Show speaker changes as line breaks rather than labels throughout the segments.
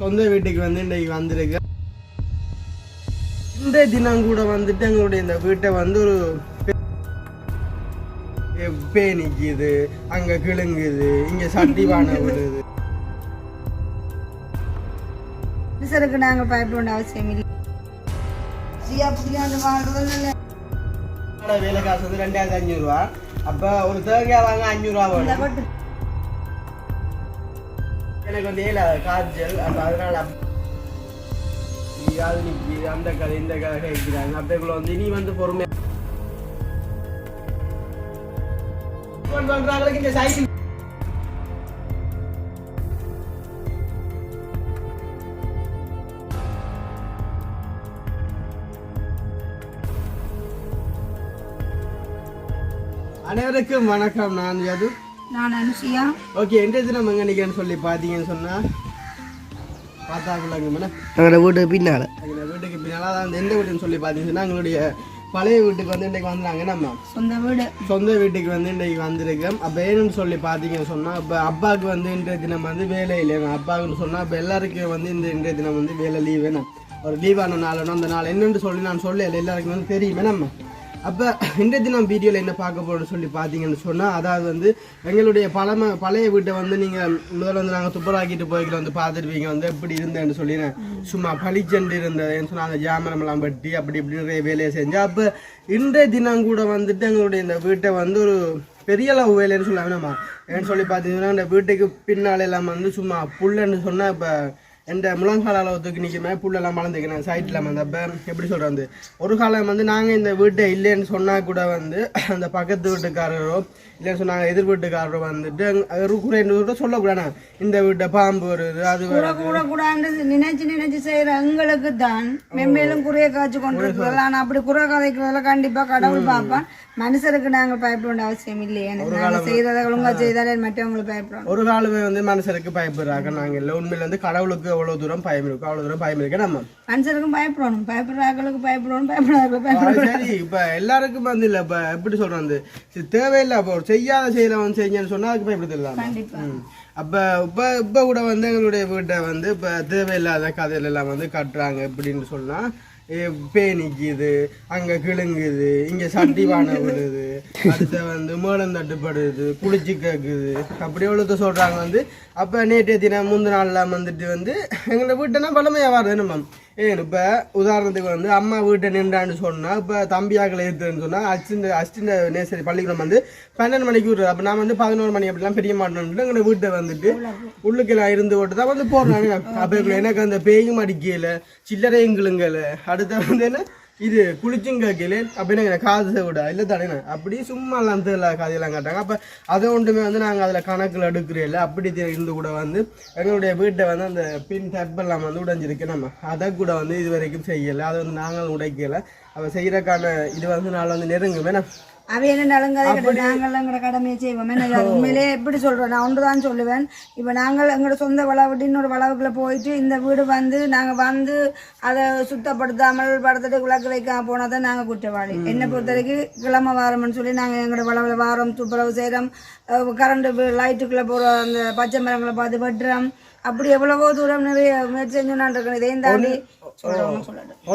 சொந்த வீட்டுக்கு வந்து இன்றைக்கு வந்திருக்கு. இந்த தினம் கூட வந்துட்டு எங்களுடைய இந்த வீட்டை வந்து ஒரு பேனிக்குது, அங்க கிழுங்குது, இங்க சட்டி பானை விடுது.
நாங்க பயப்பட அவசியம் இல்லை.
வேலை காசு வந்து 2500 ரூபா. அப்ப ஒரு தேங்காய் வாங்க 500 ரூபா வரும். எனக்கு வந்து காய்ச்சல். அப்ப அதனால அந்த கதை இந்த கதை கேட்கிறாங்க. அப்பக்குள்ள வந்து இனி வந்து பொறுமை பண்றாங்களுக்கு இந்த சைக்கிள் அனைவருக்கும் வணக்கம். நான் யது,
நான் அனுஷியா.
ஓகே, இன்றைய தினம் எங்க நிற்கிறேன்னு சொல்லி பார்த்தீங்கன்னு சொன்னா பார்த்தாக்குள்ளாங்க எங்களோட வீட்டுக்கு பின்னால வீட்டுக்கு பின்னால தான் எந்த வீட்டுன்னு சொல்லி பார்த்தீங்கன்னா எங்களுடைய பழைய வீட்டுக்கு வந்து இன்றைக்கு வந்துடுறாங்க. நம்ம சொந்த வீட்டுக்கு வந்து இன்றைக்கு வந்திருக்கோம். அப்போ ஏன்னு சொல்லி பார்த்தீங்கன்னு சொன்னால், இப்போ அப்பாவுக்கு வந்து இன்றைய தினம் வந்து வேலை இல்லைங்க. அப்பாவுக்குன்னு சொன்னால் இப்போ எல்லாருக்கும் வந்து இன்றைய தினம் வந்து வேலை லீவ் வேணும். ஒரு லீவான நாள் வேணும். அந்த நாள் என்னென்னு சொல்லி நான் சொல்ல எல்லாருக்கும் வந்து தெரியுமே நம்ம. அப்போ இன்றைய தினம் வீடியோவில் என்ன பார்க்க போகிறோம்னு சொல்லி பார்த்தீங்கன்னு சொன்னால், அதாவது வந்து எங்களுடைய பழைய வீட்டை வந்து நீங்கள் முதல்ல வந்து நாங்கள் துப்புராக்கிட்டு போய்கிட்டு வந்து பார்த்துருப்பீங்க. வந்து எப்படி இருந்தேன்னு சொல்லி சும்மா பளிச்செண்டு இருந்தேன்னு சொன்னால் அந்த ஜாமரமெல்லாம் வெட்டி அப்படி இப்படி நிறைய வேலையை செஞ்சேன். அப்போ இன்றைய தினம் கூட வந்துட்டு எங்களுடைய இந்த வீட்டை வந்து ஒரு பெரிய அளவு வேலைன்னு சொல்லாமல் நம்ம ஏன்னு சொல்லி பார்த்தீங்கன்னா, இந்த வீட்டுக்கு பின்னால் எல்லாம் வந்து சும்மா புல்லுன்னு சொன்னால் இப்போ எந்த முழங்கால அளவுக்கு நிற்குமே புல்லெல்லாம் மலர்ந்துக்கிறேன் சைட்டில் வந்து. அப்போ எப்படி சொல்கிறது, ஒரு காலம் வந்து நாங்கள் இந்த வீட்டை இல்லைன்னு சொன்னால் கூட வந்து அந்த பக்கத்து வீட்டுக்காரரோ இல்லைன்னு சொன்னாங்க எதிர் வீட்டுக்காரரோ வந்துட்டு குறைன்னு சொல்லக்கூடாது. இந்த வீட்டை பாம்பு வருது அது
கூடாது நினைச்சு செய்யற எங்களுக்கு தான் மென்மேலும் குறைய காய்ச்சி கொண்டு இருக்கிறோம். ஆனால் அப்படி குறை கதைக்கிறதால கண்டிப்பாக கடவுள் பார்ப்பான். மனுஷருக்கு நாங்கள் பயப்பட அவசியம் இல்லையே. செய்யறதை ஒழுங்கா செய்தாலே மற்றவங்களுக்கு பயப்படும்.
ஒரு காலமே வந்து மனுஷருக்கு பயப்படுறாங்க. நாங்கள் இல்லை உண்மையில வந்து கடவுளுக்கு எவ்வளவு தூரம் பயம் இருக்கும் அவ்வளவு தூரம் பயம் இருக்கு. நம்ம மனுஷருக்கும் பயப்படணும். பயப்படுறாங்களுக்கு பயப்படணும், பயப்படாத சரி. இப்ப எல்லாருக்கும் வந்து இல்ல இப்ப எப்படி சொல்றது, தேவையில்லை. அப்போ செய்யாத செயலை வந்து செஞ்சேன்னு சொன்னா அதுக்கு பயப்படுத்திடலாம். அப்ப இப்ப கூட வந்து எங்களுடைய வீட்டை வந்து இப்ப தேவையில்லாத கதையில எல்லாம் வந்து கட்டுறாங்க. எப்படின்னு சொன்னா, பேனிக்குது, அங்க கிழுங்குது, இங்க சட்டி பானை விடுது, அடுத்த வந்து மேளம் தட்டுப்படுது, குளிச்சு கேக்குது, அப்படி எவ்வளவு சொல்றாங்க வந்து. அப்ப நேற்றைய தினம் முந்தின நாள்லாம் வந்துட்டு வந்து எங்களோட வீட்டை பழமையா வருது நம்ம. இப்போ உதாரணத்துக்கு வந்து அம்மா வீட்டை நின்றான்னு சொன்னால், இப்போ தம்பியாக்களை எடுத்துன்னு சொன்னால் அசிஸ்டன்ட் நேசரி பள்ளிக்கூடம் வந்து 12 மணிக்கு விடுறது. அப்போ நான் வந்து 11 மணி அப்படிலாம் பெரிய மாட்டோம்னு எங்களை வீட்டை வந்துட்டு உள்ளுக்கெல்லாம் இருந்து போட்டு தான் வந்து போடுறாங்க. அப்போ எனக்கு அந்த பேயும் அடிக்கல, சில்லறையும் கிளுங்கல, அடுத்த வந்து என்ன இது குளிச்சுங்க கேளு அப்படின்னு எனக்கு காது விட இல்லை தானே அப்படி சும்மா எல்லாம் தெரியல காதையெல்லாம் காட்டாங்க. அப்போ அதை ஒன்றுமே வந்து நாங்கள் அதில் கணக்கில் எடுக்கிறோம் இல்லை. அப்படி இருந்து கூட வந்து எங்களுடைய வீட்டை வந்து அந்த பின் டப்பெல்லாம் வந்து உடைஞ்சிருக்கு. நம்ம அதை கூட வந்து இது வரைக்கும் செய்யலை. அதை வந்து நாங்களும் உடைக்கலை. அவள் செய்கிறக்கான இது வந்து நாள் வந்து நெருங்குமே.
அவை என்ன நலங்காத நாங்கள் எங்களோட கடமையை செய்வோம். உண்மையிலே எப்படி சொல்கிறோம், நான் ஒன்று தான் சொல்லுவேன். இப்போ நாங்கள் எங்களோட சொந்த வளவுட்டு இன்னொரு வளவுக்குள்ளே போயிட்டு இந்த வீடு வந்து நாங்கள் வந்து அதை சுத்தப்படுத்தாமல் படுத்துட்டு விளக்கு வைக்காம போனால் தான் நாங்கள் குற்றவாளி. என்னை பொறுத்த வரைக்கும் கிழமை வாரம்னு சொல்லி நாங்கள் எங்களோட வளவில் வாரம் துப்புரவு செய்கிறோம், கரண்ட்டு லைட்டுக்குள்ளே போகிற அந்த பச்சை மரங்களை பார்த்து வெட்டுறோம். அப்படி எவ்வளவோ தூரம் நிறைய முயற்சி செஞ்சுனான் இருக்கேன். இதையும் தாண்டி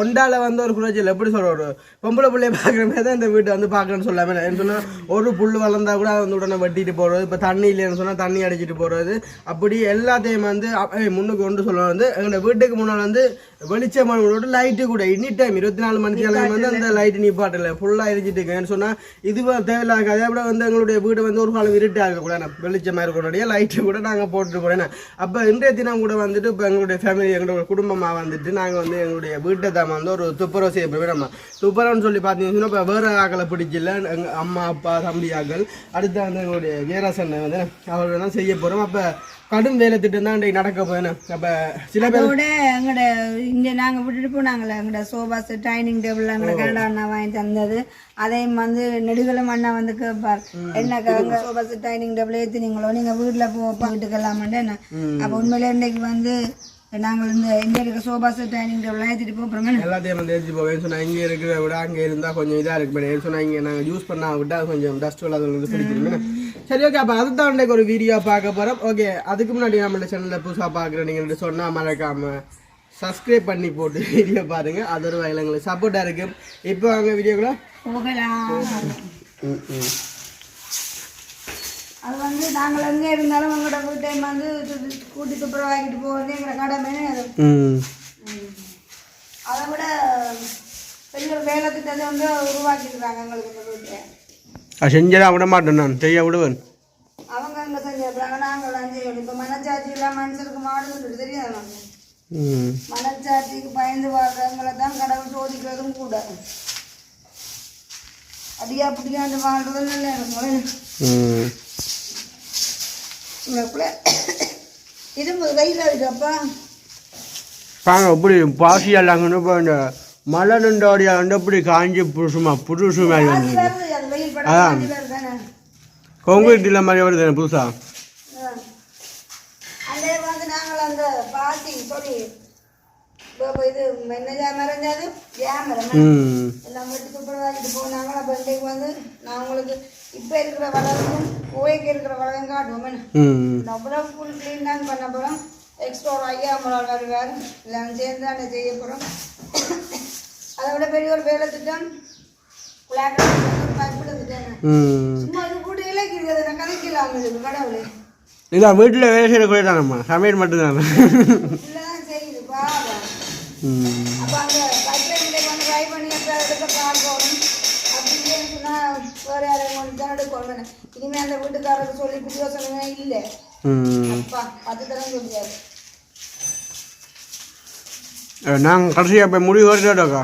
ஒண்டால வந்து ஒரு குறைச்சல் எப்படி சொல்ற, ஒரு பொம்பளை பிள்ளைய பாக்குற மாதிரி தான் இந்த வீட்டை வந்து பாக்கணும்னு சொல்லாம என்ன சொன்னா, ஒரு புல் வளர்ந்தா கூட வந்து உடனே வெட்டிட்டு போறது, இப்ப தண்ணி இல்லைன்னு சொன்னா தண்ணி அடிச்சிட்டு போறது, அப்படி எல்லாத்தையும் வந்து முன்னுக்கு கொண்டு சொல்ல வந்து எங்க வீட்டுக்கு முன்னால் வந்து வெளிச்சமான லைட்டு கூட எனி டைம் 24 மணிக்கு வந்து அந்த லைட்டு நிப்பாட்டல ஃபுல்லா எரிஞ்சிட்டு இருக்கேன்னு சொன்னா இது தேவையில்லாத. அதே விட வந்து எங்களுடைய வீடு வந்து ஒரு காலம் இருட்டாக இருக்கக்கூடாது, வெளிச்சமா இருக்கக்கூடிய லைட்டு கூட நாங்க போட்டுட்டு போறேன். அப்ப இன்றைய தினம் கூட வந்துட்டு இப்போ எங்களுடைய ஃபேமிலி எங்களோட குடும்பமா வந்துட்டு நாங்கள் வந்து எங்களுடைய வீட்டை தான் வந்து ஒரு துப்புரவு செய்ய போய் நம்ம துப்புரவுன்னு சொல்லி பார்த்தீங்கன்னா, இப்போ வேற ஆக்களை பிடிக்கல, எங்கள் அம்மா அப்பா தம்பி ஆக்கள் அடுத்து வந்து எங்களுடைய வீராசனை வந்து அவர்கள் தான் செய்ய போகிறோம். அப்போ கடும் வேலை திட்டம் தான் இன்றைக்கு நடக்க போயினேன். அப்போ சில பேரோட
எங்களோட இங்கே நாங்கள் விட்டுட்டு போனாங்களே எங்களோட சோபா செட் டைனிங் டேபிள் எங்களோட கனடா அண்ணா வாங்கி தந்தது. அதையும் வந்து நெடுகலம் அண்ணா வந்து கேட்பார், என்ன எங்கள் சோபா செட் டைனிங் டேபிள் ஏற்றினீங்களோ நீங்கள் வீட்டில் போப்பா வீட்டுக்கெல்லாமட்டு என்ன. அப்போ உண்மையிலே இன்றைக்கு வந்து நாங்கள் இந்த இங்கே இருக்க சோபா செட் டைனிங் டேபிள் ஏற்றிட்டு போகிறோம்.
எல்லாத்தையும் வந்து ஏற்றிட்டு போவேன் சொன்னால் இங்கே இருக்கிறத விட அங்கே இருந்தால் கொஞ்சம் இதாக இருக்கு. சொன்னால் இங்கே நாங்கள் யூஸ் பண்ணால் விட்டால் கொஞ்சம் டஸ்ட் இல்லாத பிடிச்சிருக்கேன். சரி ஓகே அப்போ அதுதான் இன்றைக்கு ஒரு வீடியோ பார்க்க போகிறோம். ஓகே அதுக்கு முன்னாடி நம்மளோட சேனலில் புதுசாக பார்க்குறேன் நீங்கள் சொன்னால் மறக்காமல் சப்ஸ்கிரைப் பண்ணி போட்டு வீடியோ பாருங்கள். அது ஒரு வகையில் எங்களுக்கு சப்போர்ட்டாக இருக்கும். இப்போ வாங்க வீடியோக்குள்ள
போகலாம். அது வந்து நாங்கள் எங்கே இருந்தாலும் உங்களோட டைம் வந்து கூட்டி துப்புரவாக்கிட்டு போகிறது எங்களை கடமை. அதை விட பெரிய வேலை திட்டத்தை வந்து உருவாக்கிட்டுருக்காங்க எங்களுக்கு இந்த வீட்டை.
செஞ்சதான் விட மாட்டேன், நான் செய்ய விடுவேன்.
அவங்க அங்கே செஞ்சிருக்காங்க, நாங்கள் அஞ்சு. இப்போ மனச்சாட்சி எல்லாம் மனுஷனுக்கு மாடு சொல்லிட்டு தெரியாது. நாங்கள் மனச்சாட்சிக்கு பயந்து வாழ்றவங்களை தான் கடவுள் சோதிக்கிறதும் கூட. அடியா பிடிக்காண்டு வாழ்றது நல்ல இருக்கும். இரும்பு வெயில் இருக்குப்பா
பாங்க இப்படி பாசியல்லாங்கன்னு இப்போ இந்த மழை நின்றோடைய எப்படி காஞ்சி புதுசுமா மாதிரி வந்து அதான் கொங்குட்டு இல்லை மாதிரி வருது புதுசா.
அதே வந்து நாங்கள் அந்த பாசி சொல்லி இது மென்னஜா மறைஞ்சாது ஏமரம் எல்லாம் வெட்டி துப்புரவாக்கிட்டு போனாங்க. அப்போ இன்றைக்கு வந்து நான் உங்களுக்கு இப்போ இருக்கிற வளர்க்கும் கோவைக்கு இருக்கிற வளர்க்கும் காட்டுவோம். அவ்வளோ ஃபுல் க்ளீன் தான் பண்ண போகிறோம். எக்ஸ்ட்ரா ஒரு 5000 வருவார் எல்லாம் சேர்ந்து தான் செய்ய போகிறோம். அதை விட பெரிய ஒரு வேலை திட்டம் சும்மா இது கூட இலக்கிடுறது நான் கதைக்கலாம் கடவுளே.
இதான் வீட்டில் வேலை செய்யக்கூடிய தானம்மா, சமையல் மட்டும்தானே
இல்லைதான் செய்யுது பாவா. அப்போ அங்கே பைப்லைன் வந்து ட்ரை பண்ணி எடுக்க கால் போகணும் அப்படின்னு சொன்னால் வேறு யாரையும் கொண்டு தான் எடுக்கணும். இனிமேல் அந்த வீட்டுக்காரருக்கு சொல்லி பிரியோசனமே இல்லை. அப்பா 10 தரம் சொல்லியாரு.
நாங்கள் கடைசியாக போய் முடிவு கட்டுறோக்கா,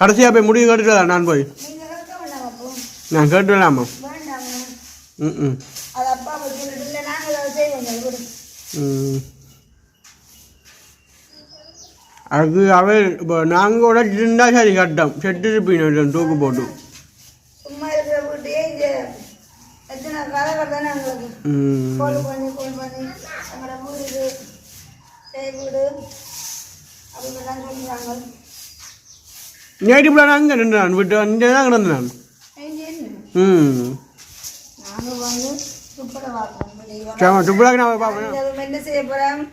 கடைசியாக போய் முடிவு கட்டுறதா நான் போய்
நீங்கள் கேட்க வேண்டாம். அப்போ
நான் கேட்டுலாமா?
வேண்டாம்.
ம்
அது அப்பா சொல்லிட்டு இல்லை, நாங்கள் அதை செய்வோம்.
அது அவர் இப்போ நாங்கள் கூட இருந்தால் சரி கட்டம் செட்டுருப்பீங்க தூக்கு போட்டு.
சும்மா இருக்கிற வீட்டையே இங்கே எத்தனை கதை தானே எங்களுக்கு கோல் பண்ணி எங்களோட வீடு இது செய் வீடு அப்படிலாம் சொல்கிறாங்க.
நேற்று பிள்ளை அங்கே நின்று நான் விட்டு இங்கே தான் கிடந்து நான்.
நாங்கள் வந்து துப்புரவாக்குறோம்.
துப்புராக்கு நான் பார்ப்பேன்.
என்ன செய்ய போகிறோம்?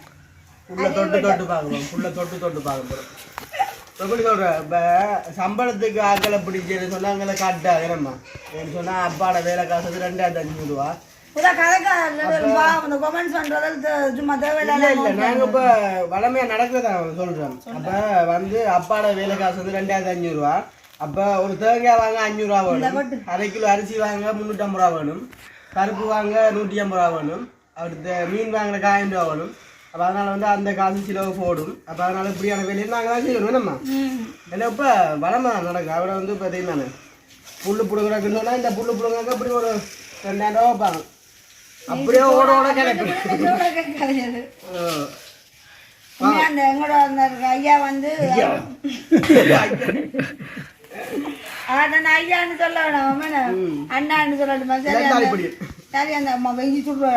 தொட்டு பார்க்க எப்படி சொல்கிறேன். இப்போ சம்பளத்துக்கு ஆக்களை பிடிச்சேன்னு சொன்னால் அங்கே காட்டாதுமா. ஏன்னு சொன்னால் அப்பாவோட வேலை காசு 2500 ரூபா.
இல்லை
நாங்கள் இப்போ வளமையாக நடக்கிறத சொல்கிறோம். அப்போ வந்து அப்பாவோட வேலை காசு வந்து 2500 ரூபா. அப்போ ஒரு தேங்காய் வாங்க 500 ரூபா வேணும், 1/2 கிலோ அரிசி வாங்க 350 ரூபா வேணும், பருப்பு வாங்க 150 ரூபா வேணும், அடுத்த மீன் வாங்குற 1000 ரூபா வேணும். அப்போ அதனால் வந்து அந்த காசு சிலவு போடும். அப்போ அதனால் இப்படியான வேலையை நாங்கள் தான் செய்யணும் வேணும்மா. ஏன்னா இப்போ வளமை நடக்கும். அவரை வந்து பார்த்தீங்கன்னா புல்லு பிடுங்குறாக்குன்னு சொன்னால் இந்த புல்லு பிடுங்காக்க அப்படி ஒரு 2000 ரூபா வைப்பாங்க. அப்படியே ஓட கிடைக்கும்.
அந்த எங்களோட அந்த ஐயா வந்து ஐயான்னு சொல்ல வேணாம், அண்ணான்னு சொல்லணுமா? சரி அந்த அம்மா வெங்கி சொல்ற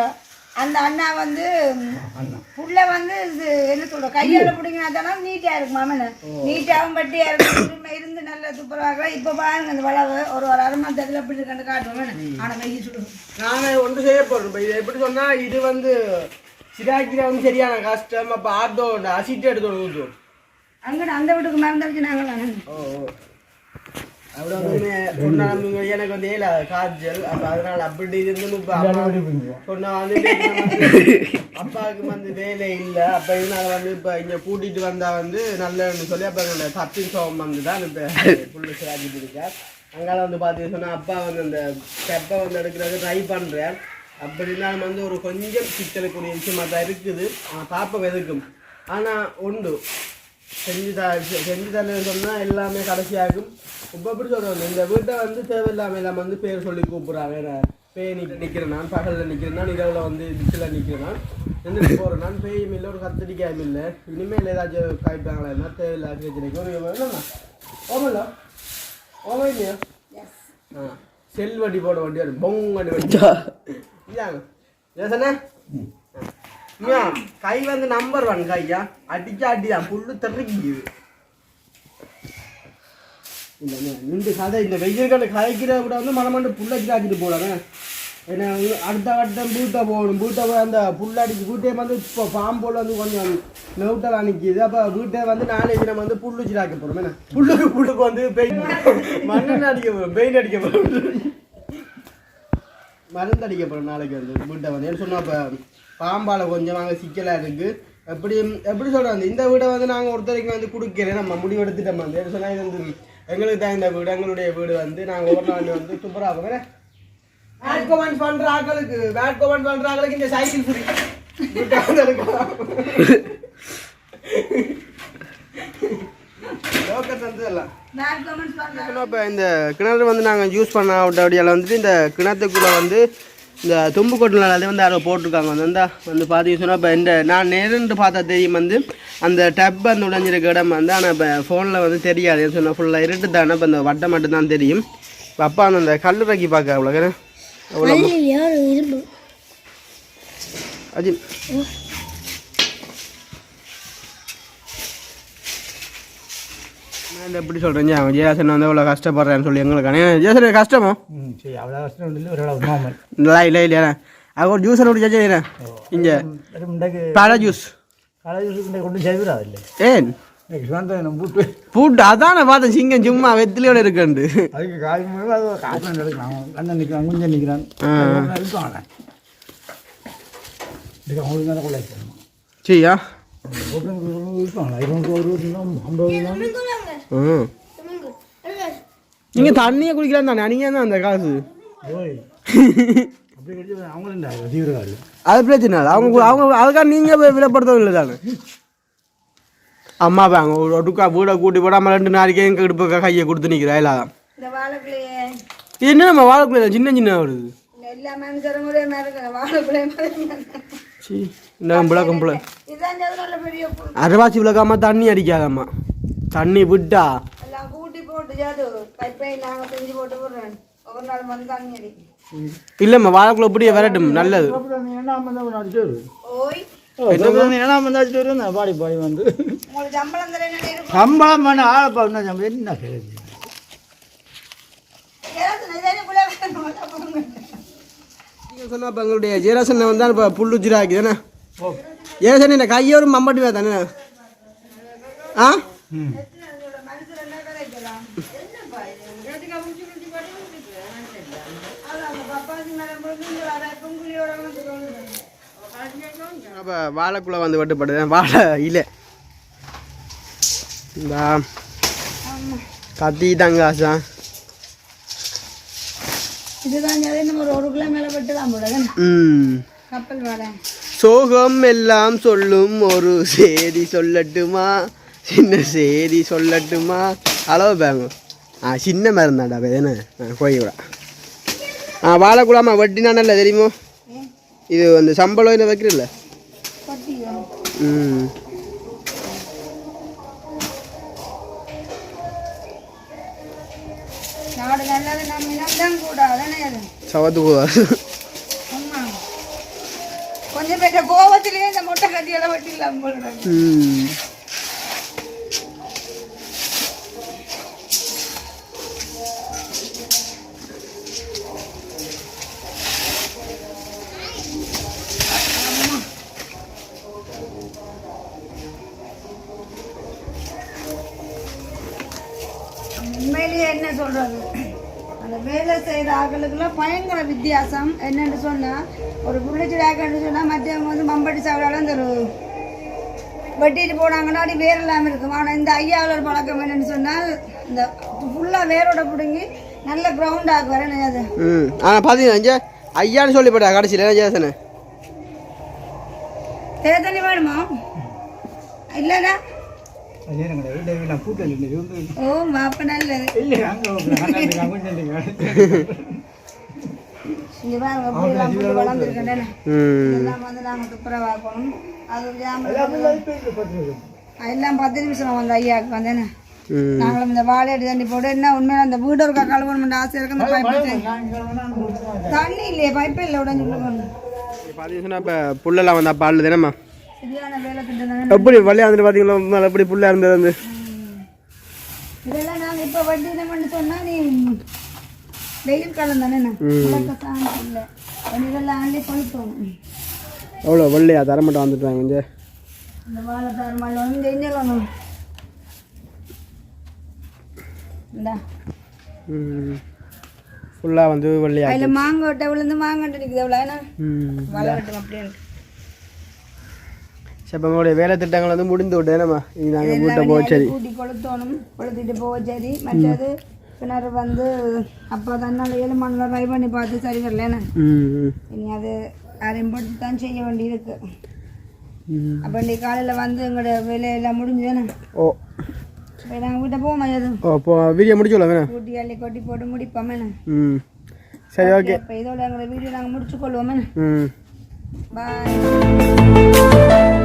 அந்த அண்ணா வந்து புள்ள வந்து இது என்ன சொல்ற கையால பிடிங்கினா தானே நீட்டா இருக்கும். மாமன நீட்டாகவும் பட்டியா இருக்கும் இருந்து நல்ல துப்புரவாக. இப்போ பாருங்க அந்த வளவு ஒரு 1/2 மாதத்துல எப்படி இருக்கான்னு காட்டுவோம். ஆனா வெங்கி சொல்லுவோம்
நாங்கள் ஒன்று செய்ய போகிறோம். இது எப்படி சொன்னால் இது வந்து சிராக்கிற வந்து சரியான கஷ்டம். அப்போ ஆட்டோட அசிட்டு எடுத்து ஊற்றுவோம்.
அங்கே அந்த வீட்டுக்கு மறந்துடுச்சு நாங்கள்.
அப்படி வந்து சொன்னாலும் எனக்கு வந்து காய்ச்சல். அப்போ அதனால் அப்படி இருந்து சொன்னால் வந்து அப்பாவுக்கு வந்து வேலை இல்லை. அப்போ இதனால் வந்து இப்போ இங்கே கூட்டிகிட்டு வந்தால் வந்து நல்லன்னு சொல்லி அப்போ என்னோட சத்தின் சோகம் வந்து தான் இப்போ ஃபுல்லு சிராக்கிட்டு இருக்கேன். அங்கால வந்து பார்த்தீங்கன்னு சொன்னால் அப்பா வந்து அந்த ஸ்டெப்பை வந்து எடுக்கிறதுக்கு ட்ரை பண்ணுறேன். அப்படின்னா வந்து ஒரு கொஞ்சம் சிக்கலுக்குரிய விஷயமாக தான் இருக்குது. பாப்பா எதுக்கும் ஆனால் உண்டு செஞ்சு தரலன்னு சொன்னால் எல்லாமே கடைசியாகும். இப்போ எப்படி சொல்கிறோம், இந்த வீட்டை வந்து தேவையில்லாமல் எல்லாம் வந்து பேர் சொல்லி கூப்பிட்றாங்க. பேய் நிற்கிறேன் நான், பகலில் நிற்கிறேன் நான், இரவில் வந்து டிச்சில் நிற்கிறேன் நான், எந்திரிச்சு போகிறேன் நான். பேயும் இல்லை, ஒரு கத்தடிக்காயும் இல்லை. இனிமேல் ஏதாச்சும் காய்ப்பாங்களா என்ன தேவையில்லாத பிரச்சனைக்கு ஒரு வேணும்ண்ணா ஓமல்ல ஓமா இல்லையா? செல் வண்டி போட வண்டி வரும் பொங்கன்னு வச்சா இதாங்க ஏசண்ணா கை வந்து நம்பர் 1 கையா அடிச்சா அடிதான் புல்லு தட்டுக்குது. இல்லை நின்று கதை இந்த வெயில் கதை கதைக்கிற கூட வந்து மனமாண்டு புள்ளச்சு காய்ச்சிட்டு போடாங்க. ஏன்னா அடுத்த வட்டம் பூட்டை போகணும், பூட்டை போய் அந்த புல்லடிச்சு வீட்டை வந்து இப்போ பாம்போல் வந்து கொஞ்சம் நெவுட்டலாக நிற்கிது. அப்போ வீட்டை வந்து நாளைக்கு நம்ம வந்து புல் வச்சு அடிக்க போகிறோம். என்ன புல்லுக்கு வந்து பெயிண்ட் மண்ணெண்ணெய் அடிக்க போகிறோம், பெயிண்ட் அடிக்க போகிறோம், மருந்து அடிக்க போகிறோம் நாளைக்கு வந்து வீட்டை வந்து. என்ன சொன்னால் இப்போ பாம்பால் கொஞ்சம் நாங்கள் சிக்கலாக இருக்குது. எப்படி சொல்கிறாங்க, இந்த வீடை வந்து நாங்கள் ஒருத்தருக்கு வந்து கொடுக்கிறேன் நம்ம முடிவெடுத்துட்டோம் வந்து. என்ன சொன்னால் இது வந்து எங்களுக்கு தான் இந்த வீடு, எங்களுடைய வீடு வந்து நாங்கள் ஒரு நாள் வந்து சூப்பராக போகிறேன். பேட் கமெண்ட் பண்ற ஆட்களுக்கு இந்த சைக்கிள் ஃப்ரீ. இப்போ இந்த கிணறு வந்து நாங்கள் யூஸ் பண்ண அப்படியால் வந்துட்டு இந்த கிணத்துக்குள்ளே வந்து இந்த தும்பு கொட்டினால அதை வந்து யாரோ போட்டிருக்காங்க வந்து வந்து பார்த்தீங்கன்னு சொன்னால் இப்போ இந்த நான் நேரிட்டு பார்த்தா தெரியும் வந்து அந்த டப் அந்த உடைஞ்சிருக்க இடம் வந்து. ஆனால் இப்போ ஃபோனில் வந்து தெரியாது சொன்னால் ஃபுல்லாக இருட்டு தானே. இப்போ இந்த வட்டம் மட்டும்தான் தெரியும். இப்போ அப்பா அந்த கல்லுரைக்கி பார்க்க அவ்வளோ அஜின் எப்படி சொல்கிறேன், ஜெயாசன் வந்து அவ்வளோ கஷ்டப்படுறேன்னு சொல்லி எங்களுக்கான ஜெயாசன் கஷ்டமோ
சரி அவ்வளோ கஷ்டம் இல்லை.
இல்லை இல்லையா அது ஒரு ஜூஸ் அப்படி ஜெயிச்சேன் இங்கே பழ ஜூஸ்
கொண்டு செய்விடாதில்லை.
ஏன் பூட்டு அதான பார்த்தேன் சிங்கம் சும்மா வெத்திலையோட இருக்குண்டு.
அதுக்கு காய்ச்சி எடுக்கலாம். அண்ணன் நிற்கிறான், குஞ்சன் நிற்கிறான், இருக்காங்க. இதுக்கு அவங்களுக்கு தான் கொள்ள
சரியா நீங்க தண்ணியை குடிக்கலாம் தானே, நீங்க தான் அந்த காசு அது பிரச்சனை இல்லை. அவங்க அதுக்காக நீங்க விலைப்படுத்தவும் இல்லை தானே. அம்மா பாங்க ஒட்டுக்கா வீடை கூட்டி போடாம 2 நாளைக்கு எங்க இடுப்பு கையை கொடுத்து நிக்கிறா இல்லாதான். இது என்ன நம்ம வாழைக்குள்ள சின்ன சின்ன வருது விளக்கம்புல அரைவாசி விளக்காம தண்ணி அடிக்காதம்மா. தண்ணி விட்டா இல்லம்மா வாழைக்குள்ள இப்படியே விரட்டும் நல்லது.
பாடி பாடி வந்து சம்பளம் பண்ண ஆளப்பா என்ன கிடையாது.
சொன்னா இப்போ எங்களுடைய ஜெயராசனை வந்து இப்போ புல்லுச்சிராக்கி தானே. ஜெயராசன் இந்த கையோரும் மம்பட்டுவா தானே. ஆ அப்போ வாழைக்குள்ள வந்து வெட்டுப்படுது வாழை இல்லை இந்த கத்தி தாங்க ஆசா. சோகம் எல்லாம் சொல்லும் ஒரு சேதி சொல்லட்டுமா, சின்ன சேதி சொல்லட்டுமா. அளவு பேங்க சின்ன மருந்தாண்டா என்ன கோயிலா வாழைக்குழாமா வட்டினா நல்ல தெரியுமோ. இது அந்த சம்பளம் இதை வைக்கிறல்ல. சவத்து கூடாது
கொஞ்சம் பேட்ட கோவத்திலேயே இந்த மொட்டை கட்டியெல்லாம் வெட்டிடலாம் போல. உண்மையிலேயே என்ன சொல்றது, அந்த வேலை செய்கிற ஆக்களுக்குலாம் பயங்கர வித்தியாசம். என்னென்னு சொன்னால் ஒரு புள்ளிச்சடி ஆக்கன்னு சொன்னால் மற்றவங்க வந்து மம்பட்டி சாப்பிடாலும் இந்த வெட்டிட்டு போனாங்கன்னா அப்படி வேர் இல்லாமல் இருக்கும். ஆனால் இந்த ஐயாவில் பழக்கம் என்னென்னு சொன்னால் இந்த ஃபுல்லாக வேரோட பிடுங்கி நல்ல கிரவுண்ட் ஆக்குவார். என்னது
ஆனால் பார்த்தீங்கன்னா ஐயான்னு சொல்லிப்பட்டா கடைசியில் ஜேசனு
தண்ணி வேணுமா இல்லைடா. ஓ மாப்ப நல்லது. இங்கே பாருங்க வளர்ந்துருக்கேன். இதெல்லாம் வந்து நாங்கள் துப்புரவாக்கணும். அது எல்லாம் 10 நிமிஷம் வந்து ஐயாவுக்கு வந்தேன்னு நாங்களும் இந்த வாழையடி தண்ணி போட்டு என்ன உண்மையில அந்த வீடு ஒரு கழுவணும் ஆசை இருக்கு. அந்த பைப்பு தண்ணி இல்லையே, பைப்பே இல்லை உடஞ்சி
பார்த்தீங்கன்னா இப்போ புல்லெல்லாம் வந்தா பால் தானேம்மா
சரியான வேலை திட்டம்
எப்படி வழியா வந்து பார்த்தீங்களா எப்படி புல்லா இருந்தது வந்து
இதெல்லாம் நாங்கள் இப்போ வட்டி என்ன பண்ணி சொன்னால் நீ வெயில் காலம் தானே இல்லை இதெல்லாம் அள்ளி கொளுத்தோம்.
எவ்வளோ வெள்ளையா தரமாட்டம் வந்துட்டாங்க இங்கே.
இந்த வாழை தரமாட்டோம் இங்கே இஞ்சலாம் இந்தா
ஃபுல்லாக வந்து வெள்ளையா.
அதில் மாங்கோட்டை விழுந்து மாங்கோட்டை நிற்குது எவ்வளோ ஏன்னா வளரட்டும் அப்படியே.
சரி இப்போ உங்களுடைய வேலை திட்டங்கள் வந்து முடிந்து விட்டே நம்ம இது நாங்கள் கூட்ட போக சரி
கூட்டி கொளுத்தோணும், கொளுத்திட்டு போக சரி. மற்றது கிணறு வந்து அப்போ தான் 7 மணியில் ட்ரை பண்ணி பார்த்து சரி வரலண்ணே. இனி அது யாரையும் போட்டு தான் செய்ய வேண்டியிருக்கு. அப்போ இன்றைக்கி காலையில் வந்து எங்களோட வேலையெல்லாம் முடிஞ்சுதானே.
ஓ
இப்போ நாங்கள் வீட்டை போக முடியாது.
ஓ இப்போ வீடியோ முடிச்சுக்கலாம் வேணா
கூட்டி அள்ளி கொட்டி போட்டு முடிப்போமேண்ணே.
சரி ஓகே.
இப்போ இதோட எங்களோட வீடியோ நாங்கள் முடிச்சுக்கொள்வோமேண்ணே.
ம்
பாய்.